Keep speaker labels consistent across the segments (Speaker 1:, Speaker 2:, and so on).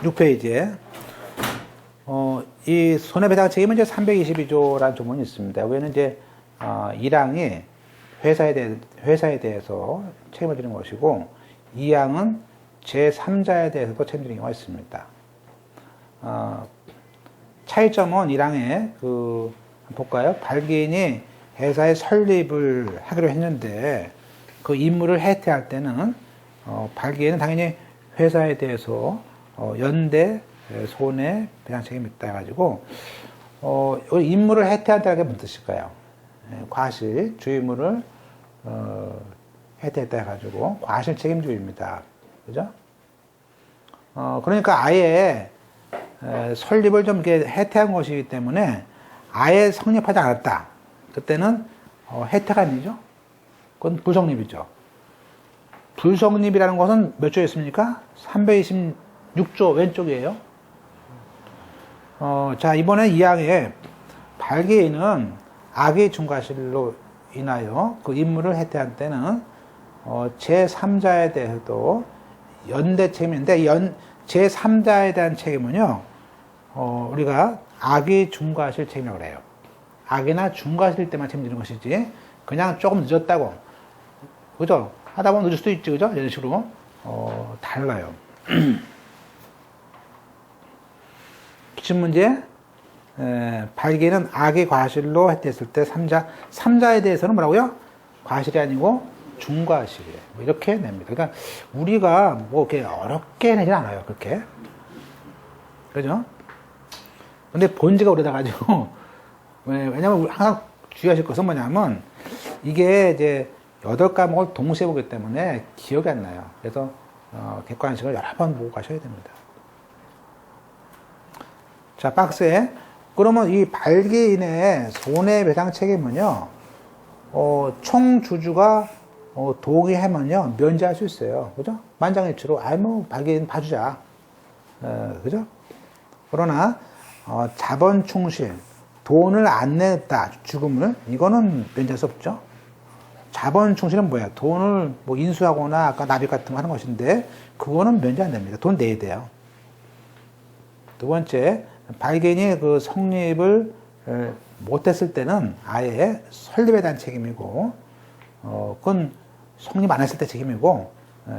Speaker 1: 6페이지에 이 손해배상 책임은 이제 322조라는 조문이 있습니다. 여기는 이제 1항이 회사에 대해서 책임을 지는 것이고 2항은 제3자에 대해서도 책임지는 경우가 있습니다. 차이점은 1항에 볼까요? 발기인이 회사의 설립을 하기로 했는데 그 임무를 해태할 때는 발기인은 당연히 회사에 대해서 연대 손해배상 책임이 있다 해가지고 임무를 해태한다는 게 무슨 뜻일까요? 과실, 주의무를 해태했다 해가지고 과실 책임주의입니다. 그죠? 그러니까 아예 설립을 좀 이렇게 해태한 것이기 때문에 아예 성립하지 않았다. 그때는 해태가 아니죠? 그건 불성립이죠. 불성립이라는 것은 몇 조에 있습니까? 326조 왼쪽이에요. 자, 이번에 2항에 발기인은 악의 중과실로 인하여 그 임무를 해태한 때는 제3자에 대해서도 연대 책임인데 제3자에 대한 책임은요 우리가 악의 중과실 책임이라고 그래요. 악이나 중과실 때만 책임지는 것이지 그냥 조금 늦었다고 그죠? 하다 보면 늦을 수도 있지 그죠? 이런 식으로 달라요. 기출문제 발기는 악의 과실로 했을 때 3자에 대해서는 뭐라고요? 과실이 아니고 중과실이에요. 뭐 이렇게 냅니다. 그러니까 우리가 뭐 이렇게 어렵게 내진 않아요. 그렇게. 그죠? 근데 본지가 오래돼가지고 왜냐면 항상 주의하실 것은 뭐냐면 이게 이제 8과목을 동시에 보기 때문에 기억이 안 나요. 그래서 객관식을 여러 번 보고 가셔야 됩니다. 자, 박스에 그러면 이 발기인의 손해배상 책임은요 총 주주가 동의하면요 면제할 수 있어요. 그죠? 만장일치로 뭐 발기인 봐주자. 그죠? 그러나 자본 충실 돈을 안 냈다 죽음을 이거는 면제할 수 없죠. 자본 충실은 뭐야? 돈을 뭐 인수하거나 아까 납입 같은 거 하는 것인데 그거는 면제 안 됩니다. 돈 내야 돼요. 두 번째 발기인이 그 성립을 못했을 때는 아예 설립에 대한 책임이고 그건 성립 안 했을 때 책임이고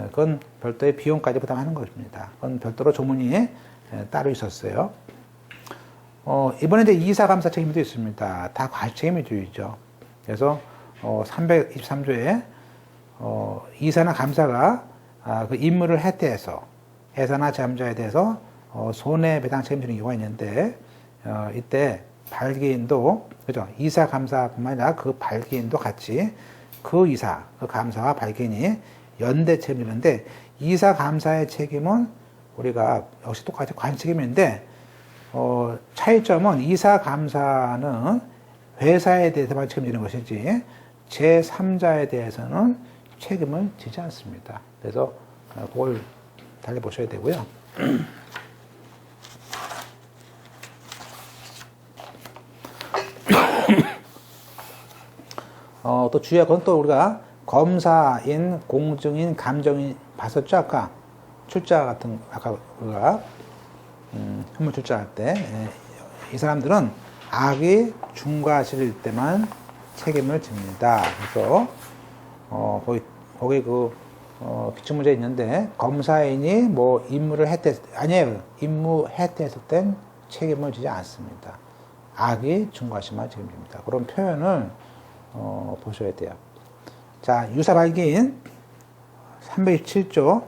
Speaker 1: 그건 별도의 비용까지 부담하는 것입니다. 그건 별도로 조문이 따로 있었어요. 이번에 이제 이사감사 책임도 있습니다. 다 과실책임주의죠. 그래서 323조에 이사나 감사가 그 임무를 해태해서 회사나 제3자에 대해서 손해배상 책임지는 경우가 있는데 이때 발기인도 그죠? 이사 감사뿐만 아니라 그 발기인도 같이 그 이사, 그 감사와 발기인이 연대 책임지는데 이사 감사의 책임은 우리가 역시 똑같이 과실 책임인데 차이점은 이사 감사는 회사에 대해서만 책임지는 것이지 제3자에 대해서는 책임을 지지 않습니다. 그래서 그걸 달려보셔야 되고요. 또 주의할 건 또 우리가 검사인, 공증인, 감정인 봤었죠? 아까 출자 같은 아까 우리가 현물 출자할 때 이 사람들은 악의 중과실일 때만 책임을 집니다. 그래서 거기 그 기출문제 있는데 검사인이 뭐 임무를 아니에요. 임무 해태했을 땐 책임을 지지 않습니다. 악의 중과실만 책임집니다. 그런 표현을 보셔야 돼요. 자, 유사발기인 327조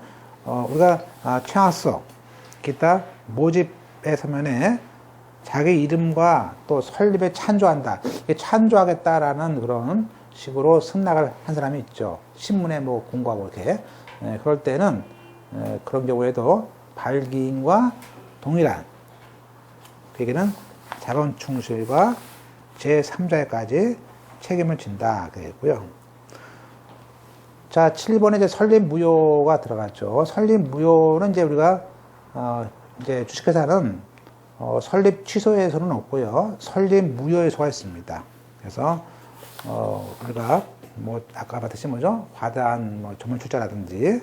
Speaker 1: 우리가 최하석 기타 모집의 서면에 자기 이름과 또 설립에 찬조한다. 찬조하겠다라는 그런 식으로 승낙을 한 사람이 있죠. 신문에 뭐 공고하고 이렇게. 그럴 때는 그런 경우에도 발기인과 동일한 그에게는 자본 충실과 제3자에까지 책임을 진다. 그랬고요. 자, 7번에 이제 설립무효가 들어갔죠. 설립무효는 이제 우리가, 이제 주식회사는, 설립 취소에서는 없고요. 설립무효에서가 있습니다. 그래서, 우리가, 뭐, 아까 봤듯이 뭐죠? 과다한 뭐 전문 출자라든지,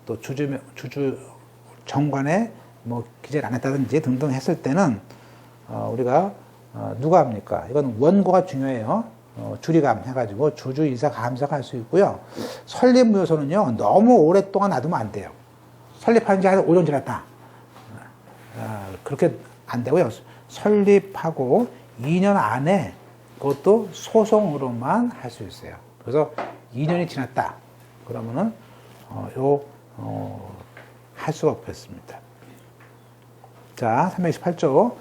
Speaker 1: 또 주주 정관에 뭐 기재를 안 했다든지 등등 했을 때는 우리가 누가 합니까? 이건 원고가 중요해요. 주리감 해가지고 주주이사 감사가 할 수 있고요. 설립무효소는요 너무 오랫동안 놔두면 안 돼요. 설립한 지 한 5년 지났다. 그렇게 안 되고요. 설립하고 2년 안에 그것도 소송으로만 할 수 있어요. 그래서 2년이 지났다. 그러면은 할 수가 없겠습니다. 자, 328조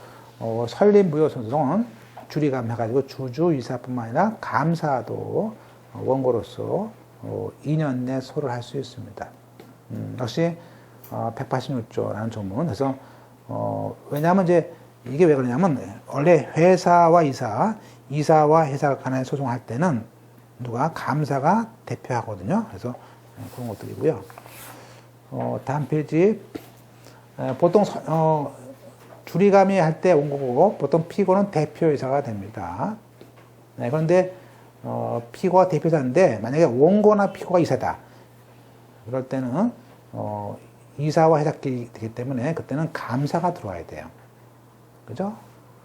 Speaker 1: 설립무효소송은 주리감 해가지고 주주이사뿐만 아니라 감사도 원고로서 2년 내 소를 할 수 있습니다. 역시 186조라는 조문. 그래서 왜냐하면 이제 이게 왜 그러냐면 원래 회사와 이사와 회사 간의 소송할 때는 누가 감사가 대표하거든요. 그래서 그런 것들이고요. 다음 페이지. 보통 주리감이 할 때 원고고 보통 피고는 대표이사가 됩니다. 네, 그런데 피고가 대표이사인데 만약에 원고나 피고가 이사다. 그럴 때는 이사와 회사끼리 되기 때문에 그때는 감사가 들어와야 돼요. 그죠?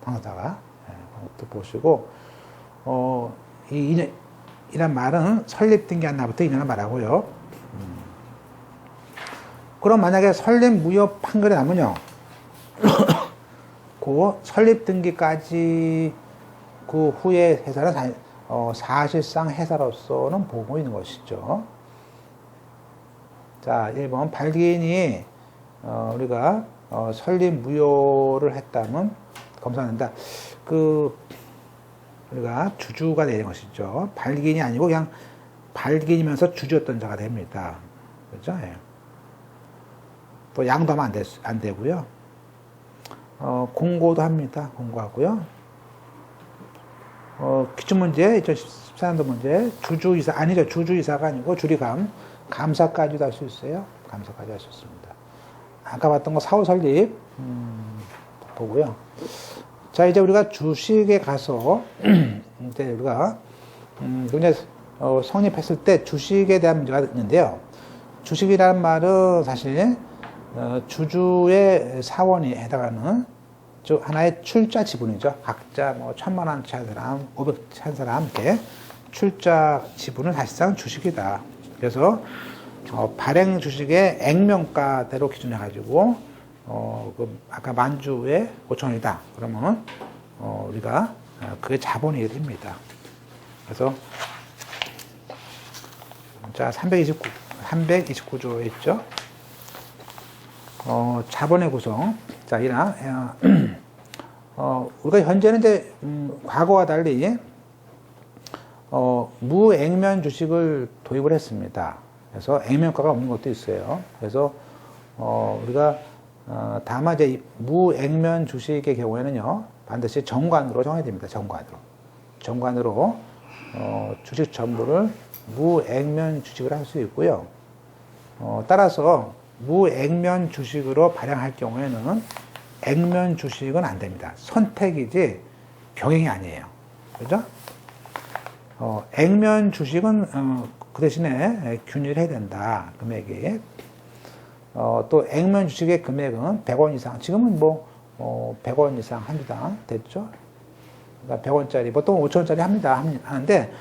Speaker 1: 당사자가. 네, 그것도 보시고 이 2년이란 말은 설립등기 한 날부터 2년을 말하고요. 그럼 만약에 설립무효 판결이 나면요. 그 설립등기까지 그 후에 회사는 사실상 회사로서는 보고 있는 것이죠. 자, 1번 발기인이 우리가 설립무효를 했다면 검사한다. 우리가 주주가 되는 것이죠. 발기인이 아니고 그냥 발기인이면서 주주였던 자가 됩니다. 그렇죠? 예. 또 양도하면 안 되고요. 공고도 합니다. 공고하고요. 기출문제, 2014년도 문제, 주주이사가 아니고 주리감, 감사까지도 할 수 있어요. 감사까지 할 수 있습니다. 아까 봤던 거 사후 설립, 보고요. 자, 이제 우리가 주식에 가서, 이제 우리가, 성립했을 때 주식에 대한 문제가 있는데요. 주식이라는 말은 사실, 주주의 사원이 해당하는 하나의 출자 지분이죠. 각자 뭐 1,000만 원치 한 사람, 500치 한 사람 이렇게 출자 지분은 사실상 주식이다. 그래서 발행 주식의 액면가대로 기준해 가지고 아까 만주에 5,000원이다. 그러면 우리가 그게 자본이 됩니다. 그래서 자 329조에 있죠. 자본의 구성. 자, 우리가 현재는 이제, 과거와 달리, 무액면 주식을 도입을 했습니다. 그래서 액면가가 없는 것도 있어요. 그래서, 우리가, 다만 이제 무액면 주식의 경우에는요, 반드시 정관으로 정해야 됩니다. 정관으로, 주식 전부를 무액면 주식을 할 수 있고요. 따라서, 무액면 주식으로 발행할 경우에는 액면 주식은 안 됩니다. 선택이지 병행이 아니에요. 그죠? 액면 주식은 그 대신에 균일해야 된다. 금액이. 또 액면 주식의 금액은 100원 이상. 지금은 100원 이상 한 주당 됐죠? 그러니까 100원짜리, 보통 5,000원짜리 하는데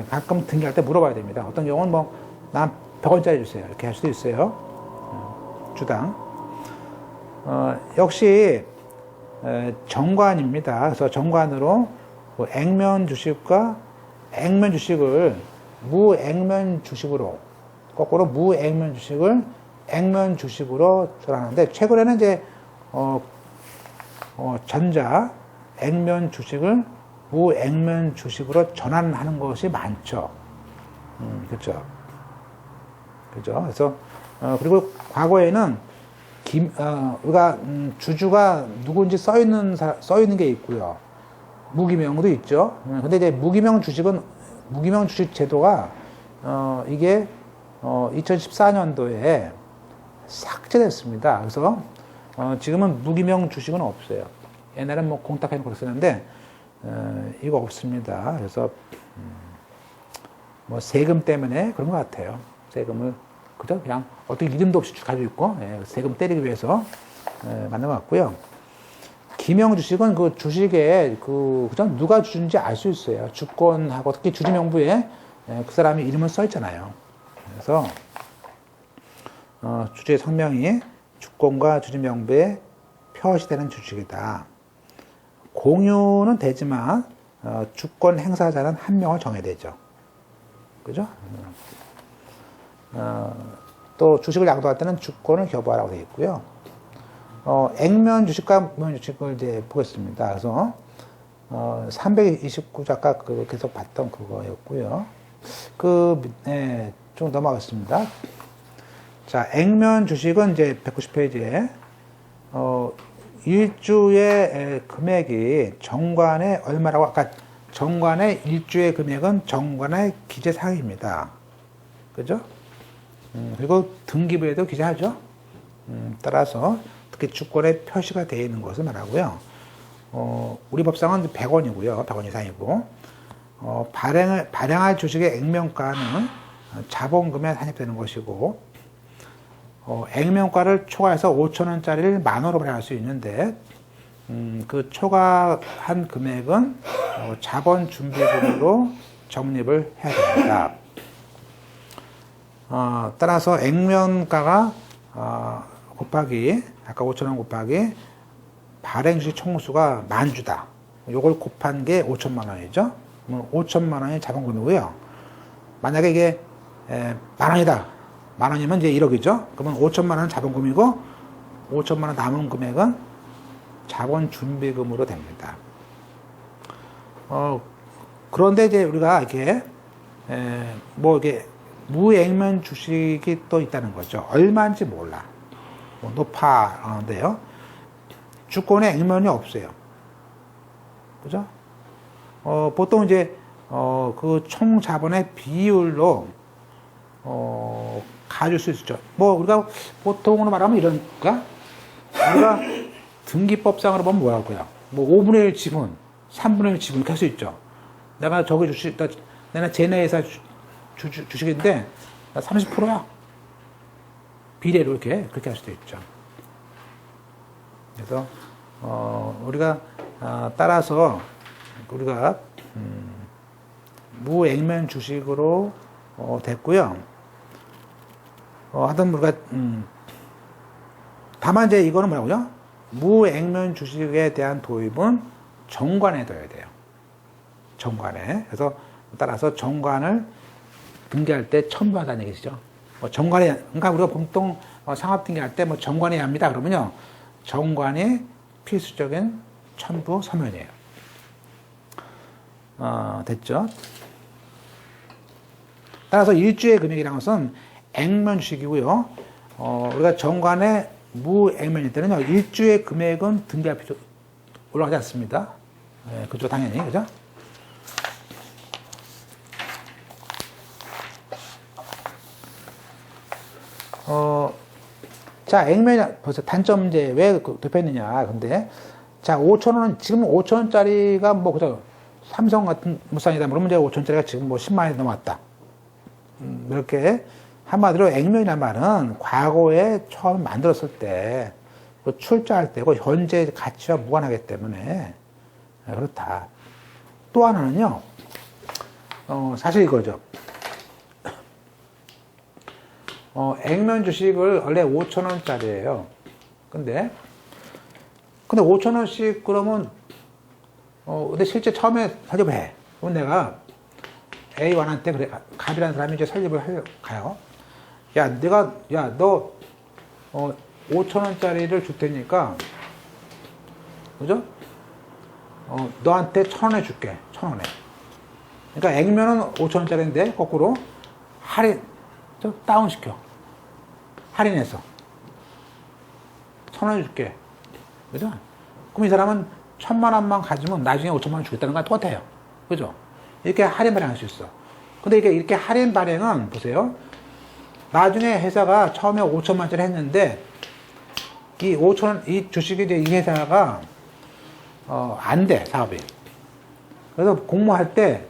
Speaker 1: 가끔 등기할 때 물어봐야 됩니다. 어떤 경우는 난 100원짜리 주세요. 이렇게 할 수도 있어요. 주당. 역시 정관입니다. 그래서 정관으로 액면 주식과 액면 주식을 무액면 주식으로 거꾸로 무액면 주식을 액면 주식으로 전환하는데 최근에는 이제 전자 액면 주식을 무액면 주식으로 전환하는 것이 많죠. 그렇죠. 그죠. 그래서 그리고 과거에는 우리가 주주가 누구인지 써 있는 게 있고요. 무기명도 있죠. 근데 이제 무기명 주식 제도가 이게 2014년도에 삭제됐습니다. 그래서 지금은 무기명 주식은 없어요. 옛날엔 공탁해놓고 그랬었는데 이거 없습니다. 그래서 세금 때문에 그런 것 같아요. 세금을 그죠? 그냥 어떻게 이름도 없이 가지고 있고, 예, 세금 때리기 위해서 만든 것 같고요. 기명 주식은 그 주식에 그죠? 누가 주는지 알 수 있어요. 주권하고 특히 주주명부에 그 사람이 이름을 써 있잖아요. 그래서 주주의 성명이 주권과 주주명부에 표시되는 주식이다. 공유는 되지만 주권 행사자는 한 명을 정해야 되죠. 그죠? 또 주식을 양도할 때는 주권을 교부하라고 되어 있고요. 액면 주식과 무면 주식을 이제 보겠습니다. 그래서 329조 아까 계속 봤던 그거였고요. 좀 넘어가겠습니다. 자, 액면 주식은 이제 190페이지에 일주의 금액이 정관의 얼마라고 아까 정관의 일주의 금액은 정관의 기재사항입니다. 그죠? 그리고 등기부에도 기재하죠. 따라서 특히 주권에 표시가 되어 있는 것을 말하고요. 우리 법상은 100원이고요. 100원 이상이고 발행할 주식의 액면가는 자본금에 산입되는 것이고 액면가를 초과해서 5,000원짜리를 만원으로 발행할 수 있는데 그 초과한 금액은 자본 준비금으로 적립을 해야 됩니다. 따라서 액면가가 곱하기 아까 5,000원 곱하기 발행주식 총수가 10,000주다. 요걸 곱한 게 5천만 원이죠. 5천만 원이 자본금이고요. 만약에 이게 10,000원이다. 10,000원이면 이제 1억이죠. 그러면 5천만 원은 자본금이고 5천만 원 남은 금액은 자본 준비금으로 됩니다. 그런데 이제 우리가 이렇게 이게 무액면 주식이 또 있다는 거죠. 얼마인지 몰라. 높아는데요. 주권에 액면이 없어요. 그죠? 보통 이제 그 총 자본의 비율로 가질 수 있죠. 우리가 보통으로 말하면 이러니까 우리가 등기법상으로 보면 뭐라고요? 5분의 1 지분, 3분의 1 지분 이렇게 할 수 있죠. 내가 저기 주식, 내가 쟤네 회사 주식인데 30%야. 비례로 그렇게 할 수도 있죠. 그래서 우리가 따라서 우리가 무액면 주식으로 됐고요. 하여튼 우리가 다만 이제 이거는 뭐라고요? 무액면 주식에 대한 도입은 정관에 둬야 돼요. 정관에. 그래서 따라서 정관을 등기할 때 첨부하다는 얘기죠. 정관에, 그러니까 우리가 보통 상업 등기할 때 정관에 합니다. 그러면요. 정관이 필수적인 첨부 서면이에요. 됐죠? 따라서 일주의 금액이라는 것은 액면 주식이고요. 우리가 정관에 무액면일 때는요. 일주의 금액은 등기할 필요 올라가지 않습니다. 그죠? 당연히. 그죠? 자, 액면이 벌써 단점 이제 왜 도입했느냐. 근데, 자, 5,000원은, 지금 5,000원짜리가 그죠? 삼성 같은 물산이다. 그러면 이제 5,000원짜리가 지금 10만 원이 넘어왔다. 이렇게, 한마디로 액면이란 말은 과거에 처음 만들었을 때, 출자할 때고, 현재 가치와 무관하기 때문에, 그렇다. 또 하나는요, 사실 이거죠. 액면 주식을 원래 5,000원짜리예요. 근데 5,000원씩 그러면 근데 실제 처음에 설립을 해. 그럼 내가 A1한테 그래 갑이라는 사람이 이제 설립을 가요. 너 5,000원짜리를 줄 테니까 그죠? 너한테 1,000원에 줄게. 1,000원에. 그러니까 액면은 5,000원짜리인데 거꾸로 할인 좀 다운시켜. 할인해서 1,000원 줄게. 그죠? 그럼 이 사람은 1,000만 원만 가지면 나중에 5천만 원 주겠다는 거 똑같아요. 그죠? 이렇게 할인 발행할 수 있어. 근데 이렇게 할인 발행은 보세요. 나중에 회사가 처음에 5천만 원짜리 했는데 이 5천원 이 주식이 이제 이 회사가 안 돼, 사업이. 그래서 공모할 때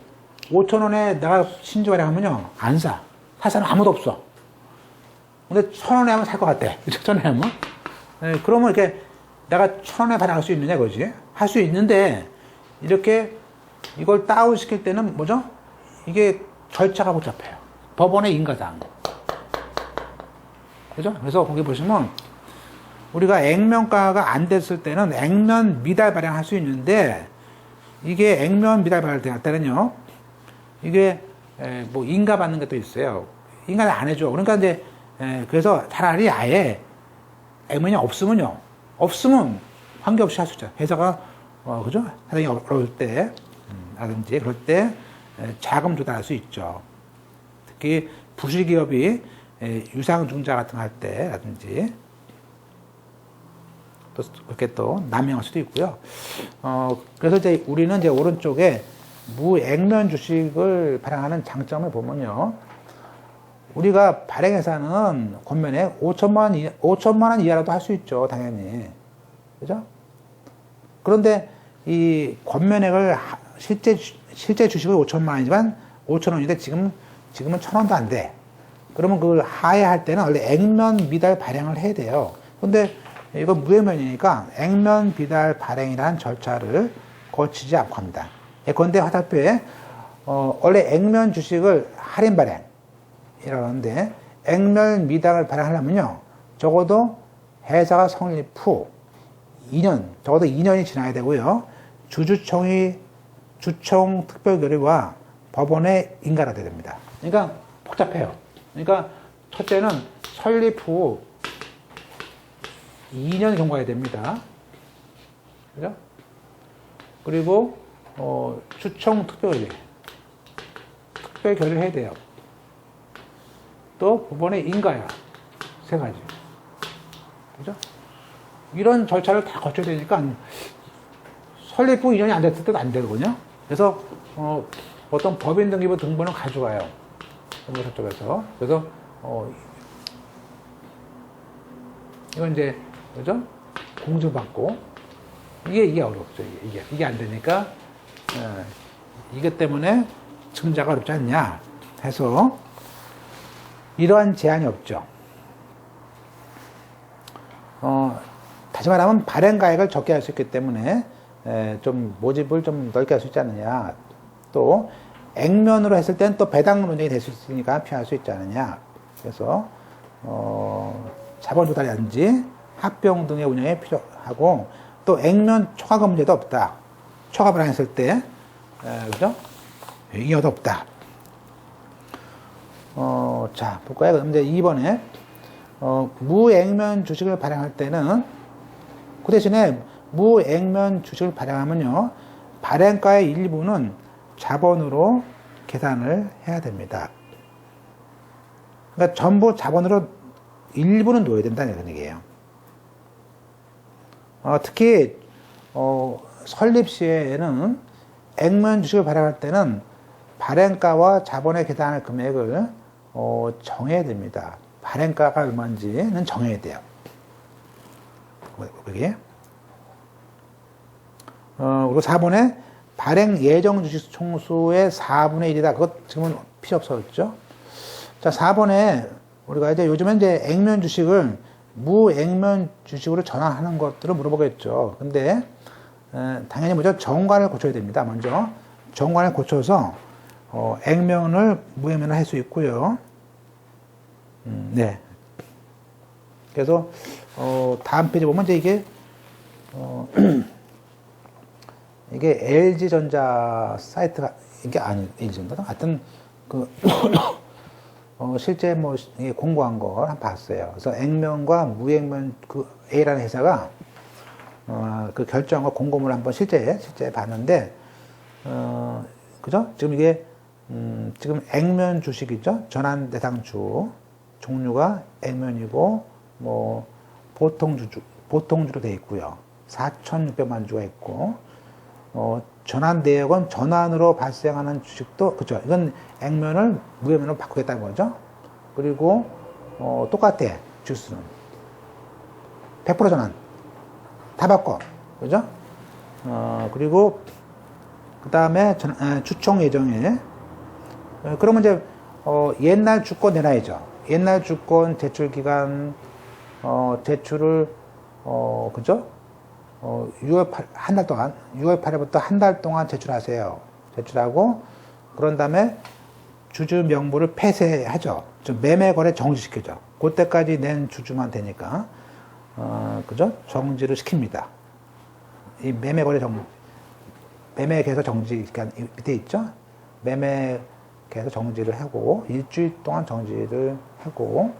Speaker 1: 5천원에 내가 신주 발행하면요 안 사. 살 사람 아무도 없어. 근데 1,000원에 하면 살 것 같대. 1,000원에 하면. 그러면 이렇게 내가 1,000원에 발행할 수 있느냐, 그지? 할 수 있는데, 이렇게 이걸 다운시킬 때는 뭐죠? 이게 절차가 복잡해요. 법원의 인가사항. 그죠? 그래서 거기 보시면, 우리가 액면가가 안 됐을 때는 액면 미달 발행할 수 있는데, 이게 액면 미달 발행할 때는요, 이게 뭐 인가 받는 것도 있어요. 인가를 안 해줘. 그러니까 이제 그래서 차라리 아예 액면이 없으면요. 없으면 관계없이 할 수 있죠. 회사가 그죠? 사정이 어려울 때 라든지 그럴 때 자금 조달할 수 있죠. 특히 부실기업이 유상증자 같은 거 할 때라든지 또 그렇게 또 남용할 수도 있고요. 그래서 이제 우리는 이제 오른쪽에 무액면 주식을 발행하는 장점을 보면요. 우리가 발행회사는 권면에 5천만 원 이하라도 할 수 있죠. 당연히. 그죠? 그런데 이 권면액을 실제 주식은 5천만 원이지만 5천 원인데 지금은 1,000원도 안 돼. 그러면 그걸 하회할 때는 원래 액면 미달 발행을 해야 돼요. 근데 이거 무액면이니까 액면 미달 발행이라는 절차를 거치지 않고 합니다. 예컨대 화살표에 원래 액면 주식을 할인 발행이라고 하는데 액면 미달을 발행하려면요. 적어도 회사가 성립 후 2년, 적어도 2년이 지나야 되고요. 주총 특별 결의와 법원의 인가가 돼야 됩니다. 그러니까 복잡해요. 그러니까 첫째는 설립 후 2년 경과해야 됩니다. 그죠? 그리고 주총 특별 결의를 해야 돼요. 또 법원의 인가야. 3가지. 그죠? 이런 절차를 다 거쳐야 되니까 설립 후 2년이 안 됐을 때도 안 되거든요. 그래서 어떤 법인 등기부 등본을 가져가요. 법무사 쪽에서. 그래서 이건 이제 그죠? 공증받고 이게 어렵죠. 이게 안 되니까 이것 때문에 증자가 어렵지 않냐 해서 이러한 제한이 없죠. 다시 말하면 발행가액을 적게 할 수 있기 때문에 좀 모집을 좀 넓게 할 수 있지 않느냐. 또 액면으로 했을 때는 또 배당 논쟁이 될 수 있으니까 피할 수 있지 않느냐. 그래서 자본 조달이라든지 합병 등의 운영에 필요하고 또 액면 초과금 문제도 없다. 초과 발행했을 때 그죠? 이의도 없다. 자 볼까요? 그럼 이제 2번에 무액면 주식을 발행할 때는 그 대신에 무액면 주식을 발행하면요. 발행가의 일부는 자본으로 계산을 해야 됩니다. 그러니까 전부 자본으로 일부는 놓아야 된다는 얘기예요. 특히 설립 시에는 액면 주식을 발행할 때는 발행가와 자본에 계산할 금액을 정해야 됩니다. 발행가가 얼마인지는 정해야 돼요. 그게 그리고 4번에 발행 예정 주식 총수의 4분의 1이다. 그것 지금은 필요 없어졌죠. 자, 4번에 우리가 이제 요즘엔 이제 액면 주식을 무액면 주식으로 전환하는 것들을 물어보겠죠. 근데 당연히 먼저 정관을 고쳐야 됩니다. 먼저 정관을 고쳐서 액면을 무액면을 할 수 있고요. 네. 그래서 다음 페이지 보면 이제 이게 LG전자 사이트가 이게 아니 LG전자 하여튼 실제 뭐 공고한 걸 한번 봤어요. 그래서 액면과 무액면 그 A라는 회사가 그 결정과 공고문을 한번 실제 봤는데 그죠? 지금 이게 지금 액면 주식이죠. 전환 대상주 종류가 액면이고 뭐 보통주로 되어 있고요. 4,600만 주가 있고 전환 내역은 전환으로 발생하는 주식도 그죠. 이건 액면을 무액면으로 바꾸겠다는 거죠. 그리고 똑같아 주수는 100% 전환 다 바꿔 그죠. 그리고 그 다음에 추총 예정에 그러면 이제 옛날 주권 내놔야죠. 옛날 주권 제출 기간, 제출을, 그죠? 6월 8일부터 한 달 동안 제출하세요. 제출하고, 그런 다음에 주주 명부를 폐쇄하죠. 좀 매매 거래 정지시키죠. 그때까지 낸 주주만 되니까, 그죠? 정지를 시킵니다. 이 매매 거래 매매 계속 정지, 그러니까 밑에 있죠? 매매 계속 정지를 하고, 일주일 동안 정지를 하고,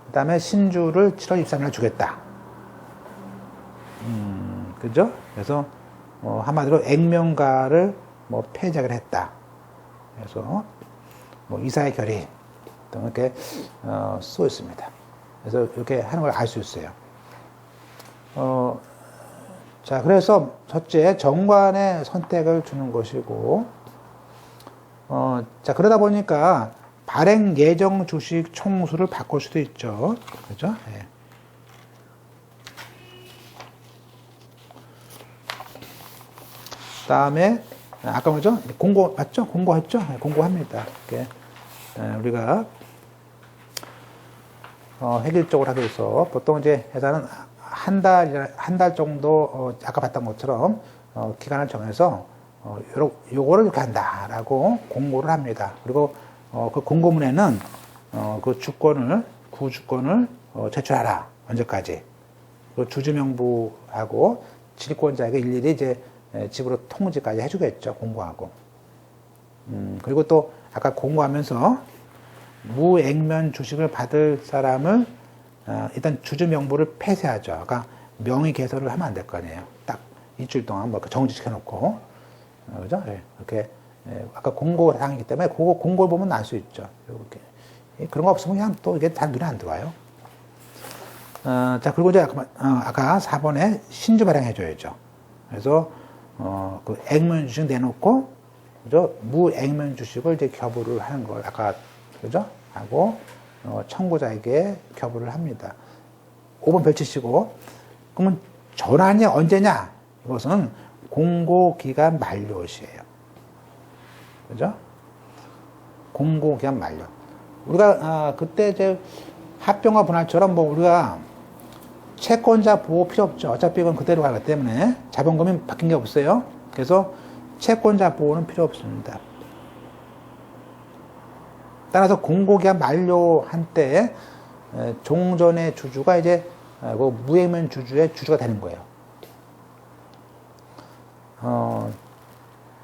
Speaker 1: 그 다음에 신주를 7월 23일 주겠다. 그죠? 그래서, 한마디로 액면가를 뭐 폐작을 했다. 그래서, 뭐 이사의 결의 등 이렇게, 쓰고 있습니다. 그래서 이렇게 하는 걸 알 수 있어요. 자, 그래서 첫째, 정관의 선택을 주는 것이고, 자, 그러다 보니까 발행 예정 주식 총수를 바꿀 수도 있죠. 그죠? 네. 다음에, 아까 뭐죠? 공고, 맞죠? 공고했죠? 네, 공고합니다. 이렇게, 우리가, 획일적으로 하기 위해서, 보통 이제 회사는 한 달 정도, 아까 봤던 것처럼, 기간을 정해서, 요거를 이렇게 한다라고 공고를 합니다. 그리고, 그 공고문에는, 구주권을, 제출하라. 언제까지. 그 주주명부하고 질권자에게 일일이 이제, 집으로 통지까지 해주겠죠. 공고하고. 그리고 또, 아까 공고하면서, 무액면 주식을 받을 사람을, 일단 주주 명부를 폐쇄하죠. 아까 명의 개설을 하면 안 될 거 아니에요. 딱 일주일 동안 뭐 정지시켜 놓고, 그죠? 예, 이렇게, 아까 공고 사항이기 때문에 공고를 보면 알 수 있죠. 이렇게. 그런 거 없으면 그냥 또 이게 잘 눈에 안 들어와요. 자, 그리고 이제 아까 4번에 신주 발행해줘야죠. 그래서, 그 액면 주식 내놓고, 그죠? 무액면 주식을 이제 교부를 하는 걸 아까, 그죠? 하고, 청구자에게 교부를 합니다. 5번 펼치시고, 그러면 전환이 언제냐? 이것은 공고기간 만료 시에요. 그죠? 공고기간 만료. 우리가, 그때 이제 합병과 분할처럼 뭐 우리가 채권자 보호 필요 없죠. 어차피 이건 그대로 가기 때문에 자본금이 바뀐 게 없어요. 그래서 채권자 보호는 필요 없습니다. 따라서 공고기간 만료한 때 종전의 주주가 이제 그 무액면 주주의 주주가 되는 거예요.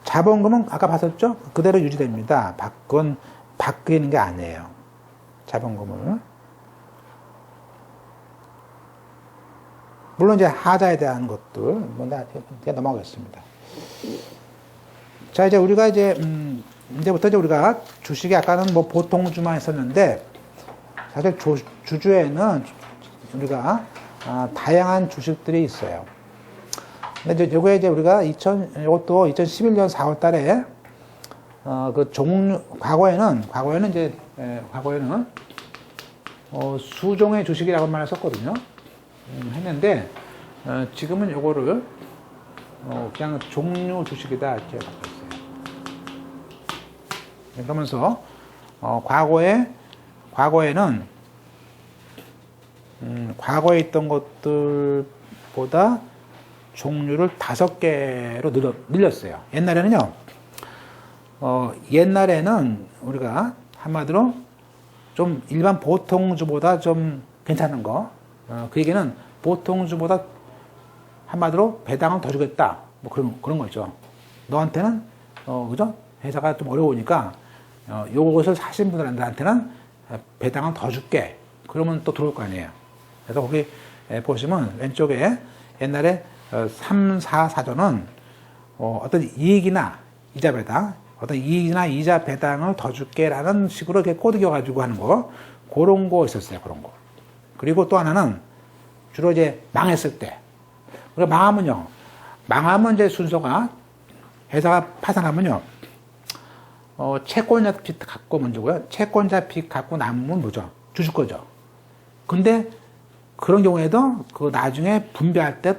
Speaker 1: 자본금은 아까 봤었죠? 그대로 유지됩니다. 그건 바뀌는 게 아니에요. 자본금을. 물론 이제 하자에 대한 것들 그냥 넘어가겠습니다. 자, 이제 우리가 이제부터 이제 우리가 주식이 아까는 뭐 보통주만 했었는데 사실 주주에는 우리가 다양한 주식들이 있어요. 근데 이제 요거에 이제 우리가 이것도 2011년 4월 달에 그 과거에는 수종의 주식이라고 말을 썼거든요. 했는데 지금은 요거를 그냥 종류 주식이다 이렇게 바꿨어요. 그러면서 과거에는 과거에 있던 것들보다 종류를 5개로 늘렸어요. 옛날에는 우리가 한마디로 좀 일반 보통주보다 좀 괜찮은 거, 그 얘기는 보통주보다 한마디로 배당을 더 주겠다. 뭐 그런 거죠. 너한테는, 그죠? 회사가 좀 어려우니까, 요것을 사신 분들한테는 배당을 더 줄게. 그러면 또 들어올 거 아니에요. 그래서 거기 보시면 왼쪽에 옛날에 3, 4 사조는 어떤 이익이나 이자 배당, 어떤 이익이나 이자 배당을 더 줄게라는 식으로 이렇게 꼬드겨가지고 하는 거, 그런 거 있었어요. 그런 거. 그리고 또 하나는 주로 이제 망했을 때, 그러니까 망하면 이제 순서가 회사가 파산하면요, 채권자 빚 갖고 먼저고요. 채권자 빚 갖고 남으면 뭐죠? 주주 거죠. 근데 그런 경우에도 그 나중에 분배할 때,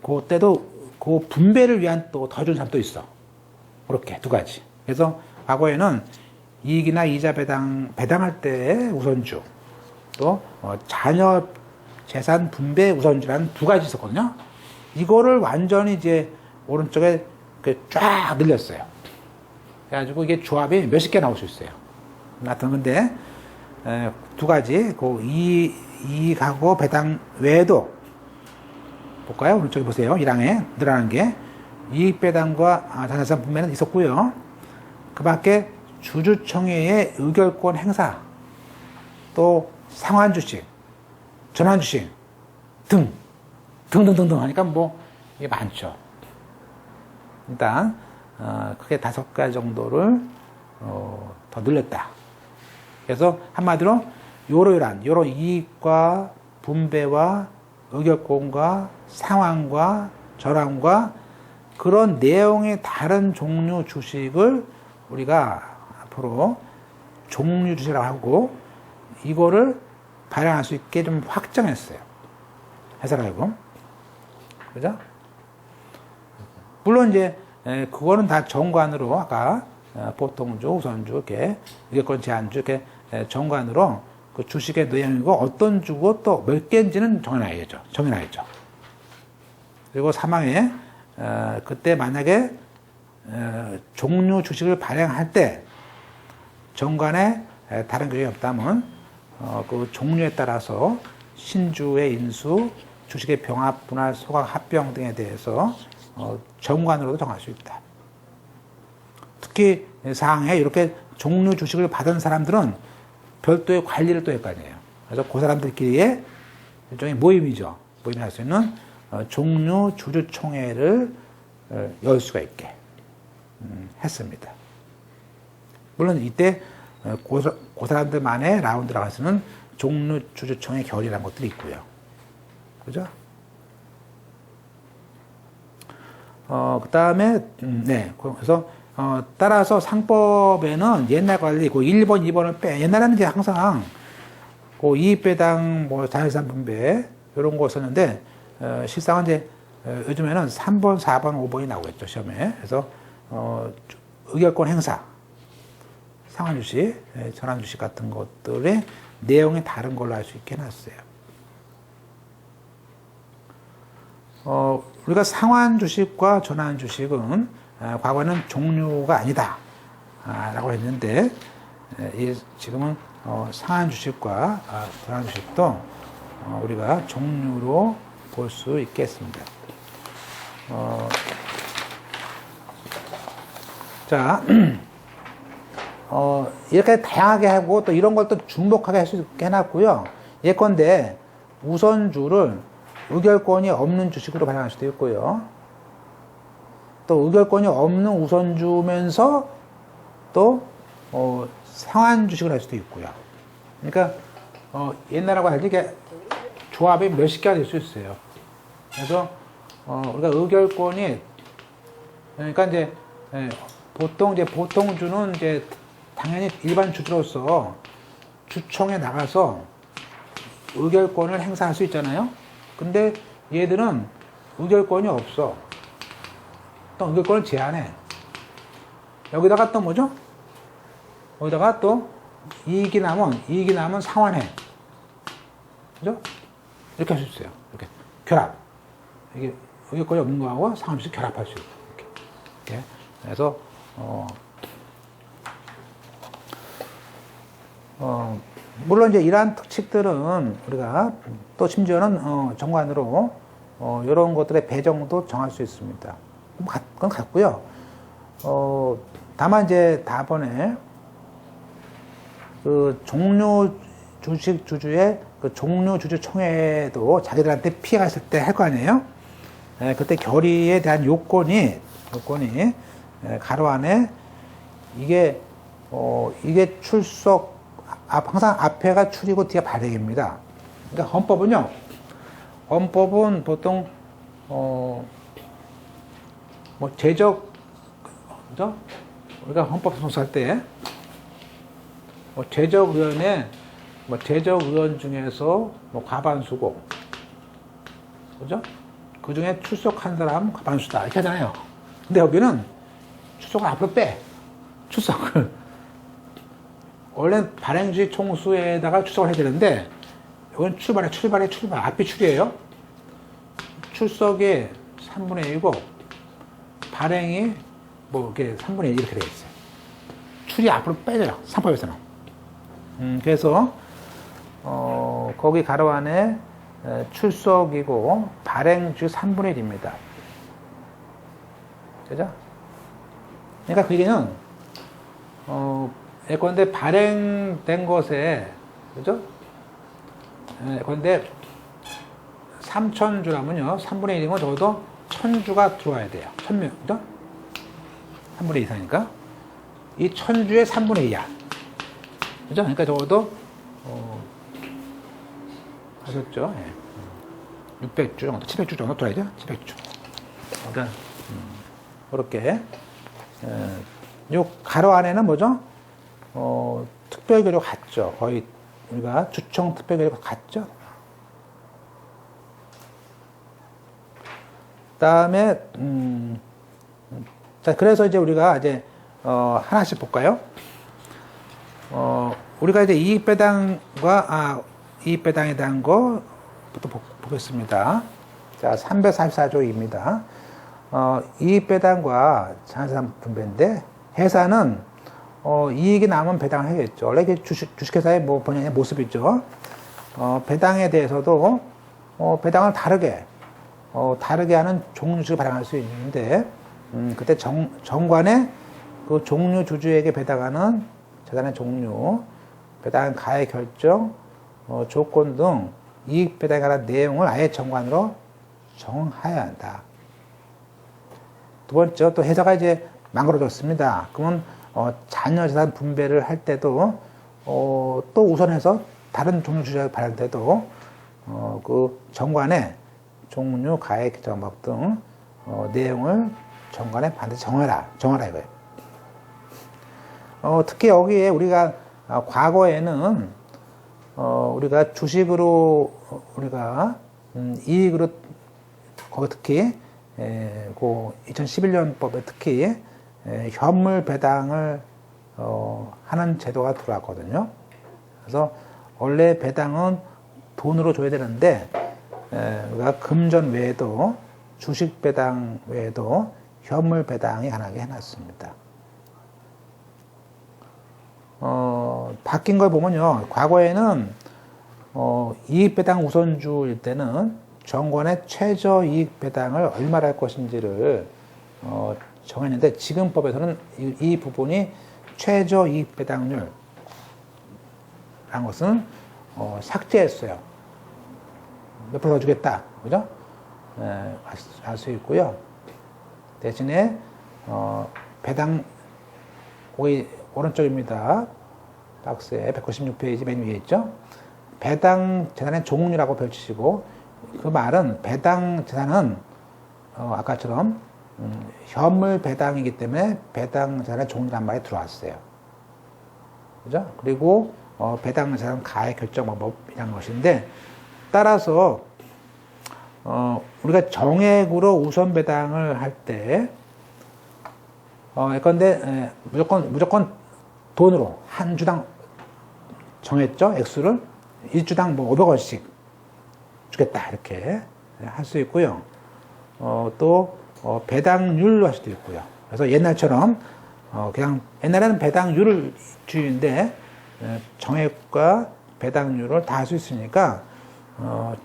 Speaker 1: 그때도 그 분배를 위한 또 더 준 사람도 있어. 그렇게 두 가지. 그래서 과거에는 이익이나 이자 배당할 때의 우선주, 또 자녀 재산 분배 우선주라는 두 가지 있었거든요. 이거를 완전히 이제 오른쪽에 쫙 늘렸어요. 그래가지고 이게 조합이 몇십 개 나올 수 있어요. 하여튼 근데 두 가지, 그 이익하고 배당 외에도 볼까요? 오른쪽에 보세요. 1항에 늘어난 게 이익 배당과 자녀재산 분배는 있었고요. 그 밖에 주주총회의 의결권 행사, 또 상환주식, 전환주식 등등등등 하니까 뭐 이게 많죠. 일단 크게 5가지 정도를 더 늘렸다. 그래서 한마디로 요런 이익과 분배와 의결권과 상환과 전환과 그런 내용의 다른 종류 주식을 우리가 앞으로 종류 주식이라고 하고 이거를 발행할 수 있게 좀 확정했어요. 해설하고. 그죠? 물론 이제 그거는 다 정관으로 아까 보통주, 우선주, 이렇게 의결권 제한주 이렇게 정관으로 그 주식의 내용이고 어떤 주고 또 몇 개인지는 정해놔야죠. 그리고 사망에 그때 만약에 종류 주식을 발행할 때 정관에 다른 규정이 없다면 그 종류에 따라서 신주의 인수, 주식의 병합, 분할, 소각, 합병 등에 대해서 정관으로도 정할 수 있다. 특히 사항에 이렇게 종류 주식을 받은 사람들은 별도의 관리를 또 할 거 아니에요. 그래서 그 사람들끼리의 일종의 모임이죠. 모임을 할 수 있는 종류 주주총회를 열 수가 있게 했습니다. 물론 이때 그 사람들만의 라운드라고 할 수는 종류 주주총회 결의라는 것들이 있고요. 그죠? 그 다음에, 네. 그래서, 따라서 상법에는 옛날 관리, 그 1번, 2번을 옛날에는 이제 항상, 그 이익배당, 자회산 분배, 이런 거 썼는데, 실상은 이제, 요즘에는 3번, 4번, 5번이 나오겠죠, 시험에. 그래서, 의결권 행사, 상환주식, 전환주식 같은 것들의 내용이 다른 걸로 알 수 있게 해놨어요. 우리가 상환주식과 전환주식은 과거에는 종류가 아니다 라고 했는데 지금은 상환주식과 전환주식도 우리가 종류로 볼 수 있겠습니다. 자, 이렇게 다양하게 하고 또 이런 걸 또 중복하게 할 수 있게 해놨고요. 예컨대 우선주를 의결권이 없는 주식으로 발행할 수도 있고요. 또 의결권이 없는 우선주면서 또 상환 주식을 할 수도 있고요. 그러니까 옛날하고 달리 이게 조합이 몇십 개가 될 수 있어요. 그래서 우리가 의결권이 그러니까 이제 보통주는 이제 당연히 일반 주주로서 주총에 나가서 의결권을 행사할 수 있잖아요. 근데 얘들은 의결권이 없어. 또 의결권을 제한해. 여기다가 또 뭐죠? 여기다가 또 이익이 나면 상환해. 그죠? 이렇게 할 수 있어요. 이렇게. 결합. 이게 의결권이 없는 거하고 상환주식 결합할 수 있고. 이렇게. 그래서, 물론 이제 이러한 특칙들은 우리가 또 심지어는 정관으로 이런 것들의 배정도 정할 수 있습니다. 그건 같고요. 다만 이제 다번에 그 종료 주식 주주의 그 종료 주주 총회도 자기들한테 피해가 있을 때 할 거 아니에요? 그때 결의에 대한 요건이 가로 안에 이게 출석 항상 앞에가 출이고 뒤가 발행입니다. 그러니까 헌법은 보통 제적, 그죠? 우리가 헌법 소송할 때 제적의원의 제적의원 중에서 과반수고, 그죠? 그 중에 출석한 사람 과반수다 이렇게 하잖아요. 근데 여기는 출석을 앞으로 빼. 출석을. 원래는 발행주의 총수에다가 출석을 해야 되는데, 이건 출발. 앞이 출이에요. 출석이 3분의 1이고, 발행이 뭐, 이렇게 3분의 1 이렇게 되어 있어요. 출이 앞으로 빼져요. 상법에서는. 그래서, 거기 가로 안에 출석이고, 발행주 3분의 1입니다. 그죠? 그러니까 그 얘기는, 예컨대 발행된 것에, 그죠? 예컨대 3,000주라면요. 3분의 1이면 적어도 1,000주가 들어와야 돼요. 1,000명, 그죠? 3분의 2 이상이니까. 이 1,000주의 3분의 2야. 그죠? 그러니까 적어도, 하셨죠? 예. 600주 정도, 700주 정도 들어야죠? 700주. 그러니까, 그렇게. 요 가로 안에는 뭐죠? 특별교류 같죠. 거의 우리가 주총 특별교류 같죠. 그다음에 자 그래서 이제 우리가 이제 하나씩 볼까요? 우리가 이제 이익배당과 이익배당에 대한 거부터 보겠습니다. 자 344조입니다. 이익배당과 자산 분배인데 회사는 이익이 나면 배당을 해야겠죠. 원래 이게 주식회사의 뭐 본연의 모습이죠. 배당에 대해서도 배당을 다르게 하는 종류주식을 발행할 수 있는데 그때 정관에 그 종류 주주에게 배당하는 재산의 종류, 배당 가액 결정, 조건 등 이익 배당에 관한 내용을 아예 정관으로 정해야 한다. 두 번째, 또 회사가 이제 망가져졌습니다. 그러면 자녀 재산 분배를 할 때도 또 우선해서 다른 종류 주식을 발행할 때도 그 정관에 종류, 가액, 결정법 등 내용을 정관에 반드시 정하라 이거예요. 특히 여기에 우리가 과거에는 우리가 주식으로 우리가 이익으로 거기 특히 그 2011년법에 특히 현물 배당을 하는 제도가 들어왔거든요. 그래서 원래 배당은 돈으로 줘야 되는데 우리가 금전 외에도 주식 배당 외에도 현물 배당이 가능하게 해놨습니다. 바뀐 걸 보면요. 과거에는 이익 배당 우선주일 때는 정관의 최저 이익 배당을 얼마나 할 것인지를 정했는데 지금 법에서는 이 부분이 최저 이익 배당률 라는 것은 삭제했어요. 몇 프로 더 주겠다. 그죠? 알 수 있고요. 대신에 배당 거기 오른쪽입니다. 박스에 196페이지 맨 위에 있죠. 배당 재산의 종류라고 펼치시고 그 말은 배당 재산은 아까처럼 현물 배당이기 때문에 배당 재산의 종류란 말이 들어왔어요. 그죠? 그리고 배당 재산 가액 결정 방법이라는 것인데 따라서 우리가 정액으로 우선 배당을 할 때 예컨대 무조건 돈으로 한 주당 정했죠. 액수를 1주당 뭐 500원씩 주겠다 이렇게 할 수 있고요. 또 배당률로 할 수도 있고요. 그래서 옛날처럼 그냥 옛날에는 배당률을 주인데 정액과 배당률을 다 할 수 있으니까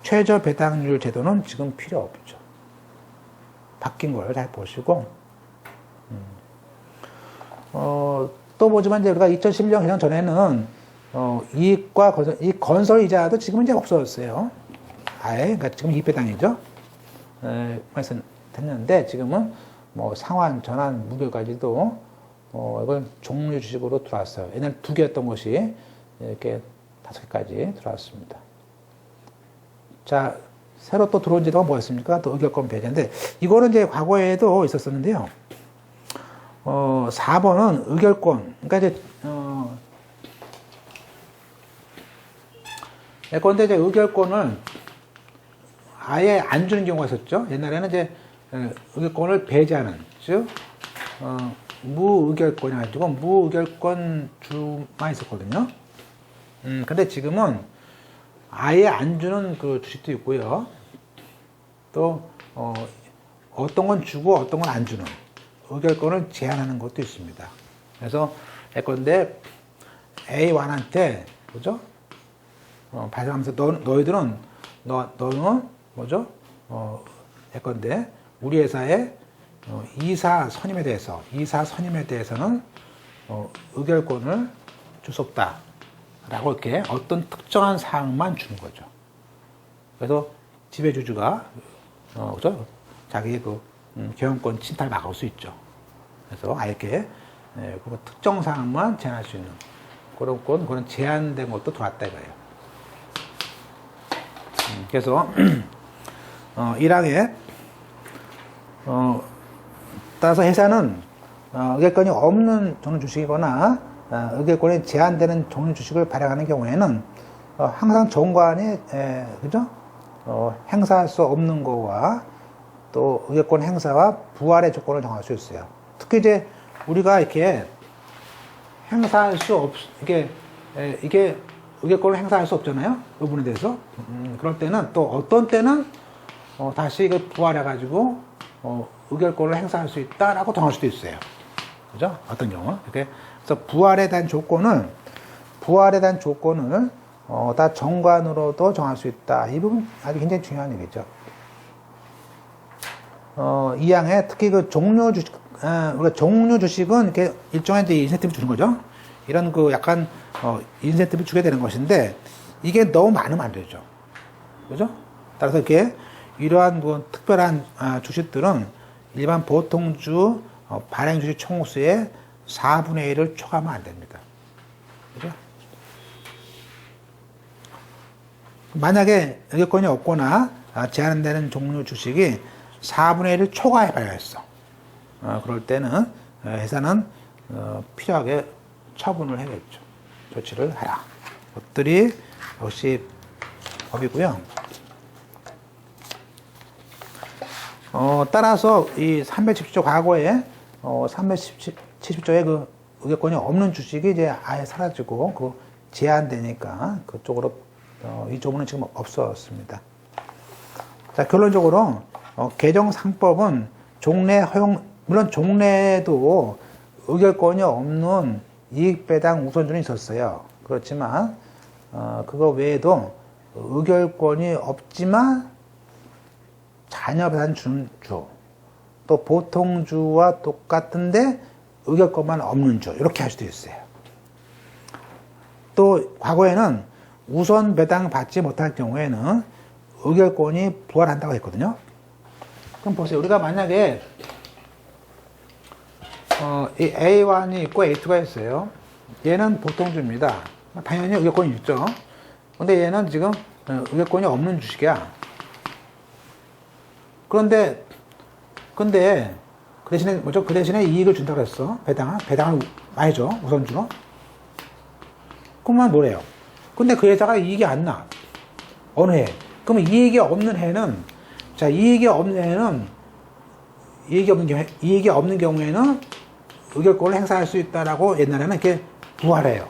Speaker 1: 최저 배당률 제도는 지금 필요 없죠. 바뀐 걸 잘 보시고 또 보지만 이제 우리가 2011년 개정 전에는 이익과 건설 이자도 지금은 이제 없어졌어요. 아예 그러니까 지금 이익 배당이죠. 말씀드렸는데 지금은 뭐 상환, 전환, 무교까지도 이건 종류 주식으로 들어왔어요. 옛날 2개였던 것이 이렇게 5개까지 들어왔습니다. 자, 새로 또 들어온 제도가 뭐였습니까? 또 의결권 배제인데, 이거는 이제 과거에도 있었었는데요. 4번은 의결권. 그러니까 이제, 예컨대 이제 의결권을 아예 안 주는 경우가 있었죠. 옛날에는 이제 의결권을 배제하는, 즉, 무의결권이 가지고 무의결권 주만 있었거든요. 근데 지금은 아예 안 주는 그 주식도 있고요. 또, 어떤 건 주고 어떤 건 안 주는 의결권을 제한하는 것도 있습니다. 그래서 예컨대 A1한테, 뭐죠? 발생하면서 너희들은, 너는, 뭐죠? 예컨대 우리 회사의 이사 선임에 대해서는 의결권을 줄 수 없다. 라고 이렇게 어떤 특정한 사항만 주는 거죠. 그래서 지배주주가, 그죠? 자기의 그, 경영권 침탈 막을 수 있죠. 그래서 아예 이렇게, 그 특정 사항만 제한할 수 있는 그런 제한된 것도 들어왔다 이거예요. 그래서, 1항에, 따라서 회사는 의결권이 없는 종류 주식이거나 의결권이 제한되는 종류 주식을 발행하는 경우에는 항상 정관이 그죠? 행사할 수 없는 거와 또 의결권 행사와 부활의 조건을 정할 수 있어요. 특히 이제 우리가 이렇게 행사할 수 이게 의결권을 행사할 수 없잖아요. 이 부분에 대해서. 그럴 때는 또 어떤 때는 다시 이걸 부활해가지고 의결권을 행사할 수 있다라고 정할 수도 있어요. 그죠? 어떤 경우. 이렇게. 그래서 부활에 대한 조건을 다 정관으로도 정할 수 있다. 이 부분 아주 굉장히 중요한 얘기죠. 이 항에 특히 그 종료 주식은 이렇게 일종의 이제 인센티브 주는 거죠. 이런 그 약간, 인센티브 주게 되는 것인데, 이게 너무 많으면 안 되죠. 그죠? 따라서 이렇게 이러한 뭐 특별한 주식들은 일반 보통주 발행 주식 총수의 4분의 1을 초과하면 안 됩니다. 그죠? 만약에 의결권이 없거나 제한되는 종류 주식이 4분의 1을 초과해 발행했어. 그럴 때는 회사는 필요하게 처분을 해야겠죠. 조치를 하라. 것들이 역시 법이고요. 따라서 이 370조 과거에 370조의 그 의결권이 없는 주식이 이제 아예 사라지고 그 제한되니까 그쪽으로 이 조문은 지금 없었습니다. 자, 결론적으로 개정상법은 종래 허용, 물론 종래에도 의결권이 없는 이익배당 우선주는 있었어요. 그렇지만 그거 외에도 의결권이 없지만 자녀배당 주는 주, 또 보통주와 똑같은데 의결권만 없는 주, 이렇게 할 수도 있어요. 또 과거에는 우선 배당 받지 못할 경우에는 의결권이 부활한다고 했거든요. 그럼 보세요. 우리가 만약에 이 A1이 있고 A2가 있어요. 얘는 보통주입니다. 당연히 의결권이 있죠. 근데 얘는 지금 의결권이 없는 주식이야. 근데 그 대신에 뭐죠? 그 대신에 이익을 준다고 했어. 배당을 많이 줘. 우선주로. 그러면 뭐래요? 근데 그 회사가 이익이 안 나. 어느 해? 그러면 이익이 없는 해는, 자, 이익이 없는 경우에는 의결권을 행사할 수 있다라고 옛날에는 이렇게 부활해요.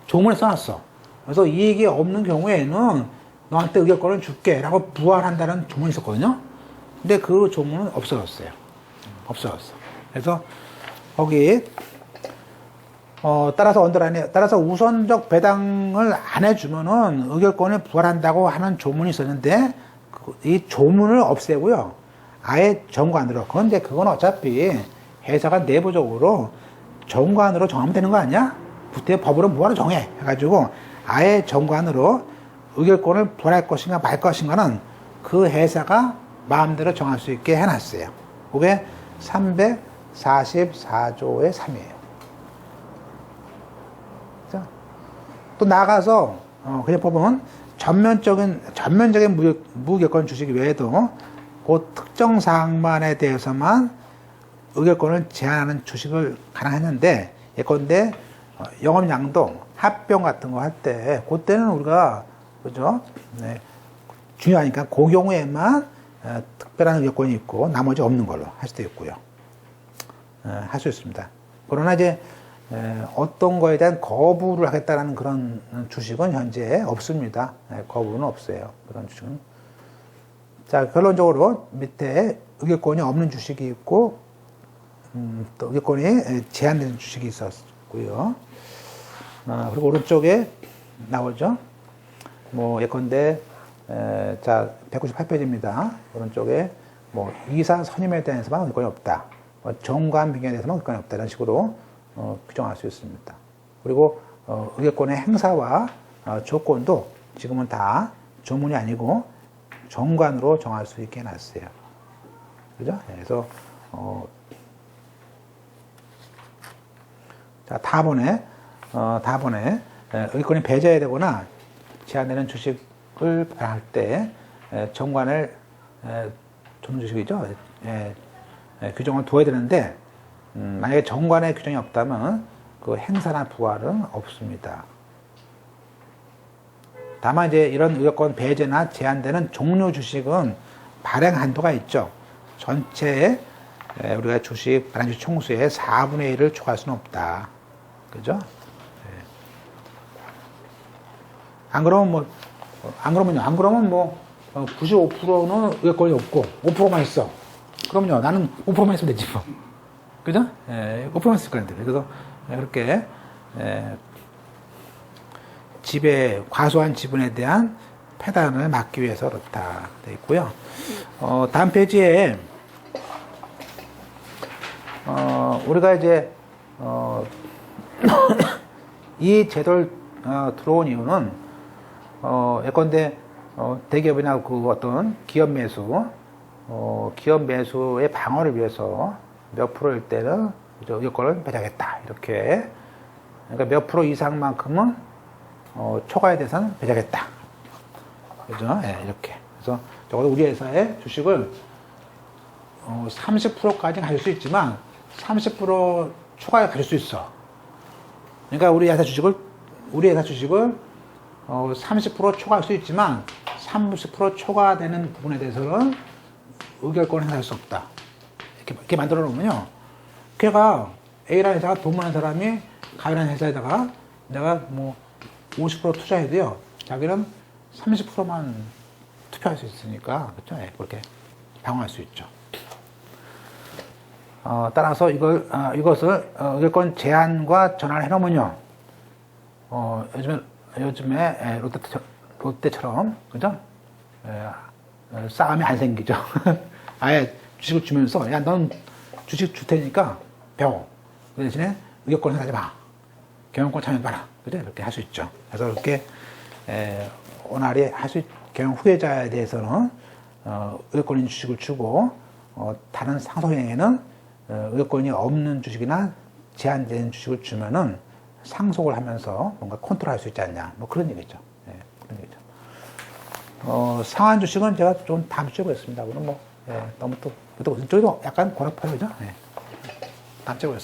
Speaker 1: 조문에 써놨어. 그래서 이익이 없는 경우에는 너한테 의결권을 줄게 라고 부활한다는 조문이 있었거든요. 근데 그 조문은 없어졌어요. 없어졌어. 그래서 거기 따라서 우선적 배당을 안 해주면은 의결권을 부활한다고 하는 조문이 있었는데 이 조문을 없애고요. 아예 정관으로. 그런데 그건 어차피 회사가 내부적으로 정관으로 정하면 되는 거 아니야? 부태 법으로 뭐하러 정해? 해가지고 아예 정관으로 의결권을 부활할 것인가 말 것인가는 그 회사가 마음대로 정할 수 있게 해놨어요. 그게 344조의 3이에요. 또 나가서 그냥 보면 전면적인 무의결권 주식 외에도 그 특정 사항만에 대해서만 의결권을 제한하는 주식을 가능했는데 예컨대 영업양동, 합병 같은 거 할 때 그때는 우리가 그죠? 네. 중요하니까 그 경우에만 특별한 의결권이 있고 나머지 없는 걸로 할 수도 있고요. 할 수 있습니다. 그러나 이제 어떤 거에 대한 거부를 하겠다는 그런 주식은 현재 없습니다. 거부는 없어요. 그런 주식은. 자, 결론적으로 밑에 의결권이 없는 주식이 있고, 또 의결권이 제한되는 주식이 있었고요. 그리고 오른쪽에 나오죠. 뭐 예컨대 자 198페이지입니다. 오른쪽에 뭐 이사 선임에 대해서만 의결권이 없다. 정관 변경에 대해서만 의결권이 없다. 이런 식으로 규정할 수 있습니다. 그리고 의결권의 행사와 조건도 지금은 다 조문이 아니고 정관으로 정할 수 있게 해놨어요. 그죠? 그래서 자 다번에 의결권이 배제해야 되거나 제한되는 주식을 발행할 때 정관을 조문 주식이죠. 규정을 둬야 되는데 만약에 정관에 규정이 없다면 그 행사나 부활은 없습니다. 다만 이제 이런 의결권 배제나 제한되는 종류 주식은 발행 한도가 있죠. 전체 우리가 주식 발행 주식 총수의 4분의 1을 초과할 수는 없다. 그죠? 안 그러면 95%는 의결권이 없고 5%만 있어. 그럼요. 나는 5%만 있으면 되지 뭐. 그죠? 5%만 있을 건데. 그래서 그렇게 과소한 지분에 대한 폐단을 막기 위해서 그렇다 되어 있고요. 다음 페이지에 우리가 이제 이 제도를 들어온 이유는 예컨대 대기업이나 그 어떤 기업 매수의 방어를 위해서 몇 프로일 때는 의결권을 배제하겠다. 이렇게. 그러니까 몇 프로 이상만큼은 초과에 대해서는 배제하겠다. 그죠? 이렇게. 그래서 적어도 우리 회사의 주식을 30%까지 가질 수 있지만 30% 초과에 가질 수 있어. 그러니까 우리 회사 주식을 30% 초과할 수 있지만 30% 초과되는 부분에 대해서는 의결권을 행사할 수 없다. 이렇게 만들어 놓으면요. 걔가 A라는 회사가 돈 많은 사람이 가이라는 회사에다가 내가 뭐 50% 투자해도요. 자기는 30%만 투표할 수 있으니까 그렇죠? 그렇게 방어할 수 있죠. 따라서 이것을 의결권 제한과 전환을 해놓으면요. 요즘에 롯데처럼 그죠? 싸움이 안 생기죠. 아예 주식을 주면서 야, 넌 주식 줄 테니까 배워. 그 대신에 의결권 행사하지 마. 경영권 참여해봐라. 그죠? 이렇게 할 수 있죠. 그래서 이렇게 원활히 경영 후계자에 대해서는 의결권인 주식을 주고 다른 상속인에게는 의결권이 없는 주식이나 제한된 주식을 주면은 상속을 하면서 뭔가 컨트롤할 수 있지 않냐. 뭐 그런 얘기죠. 그런 얘기죠. 상한 주식은 제가 좀 다음 주에 보겠습니다. 오늘 너무 또 이쪽도 약간 고락파죠. 다음 주에 보겠습니다.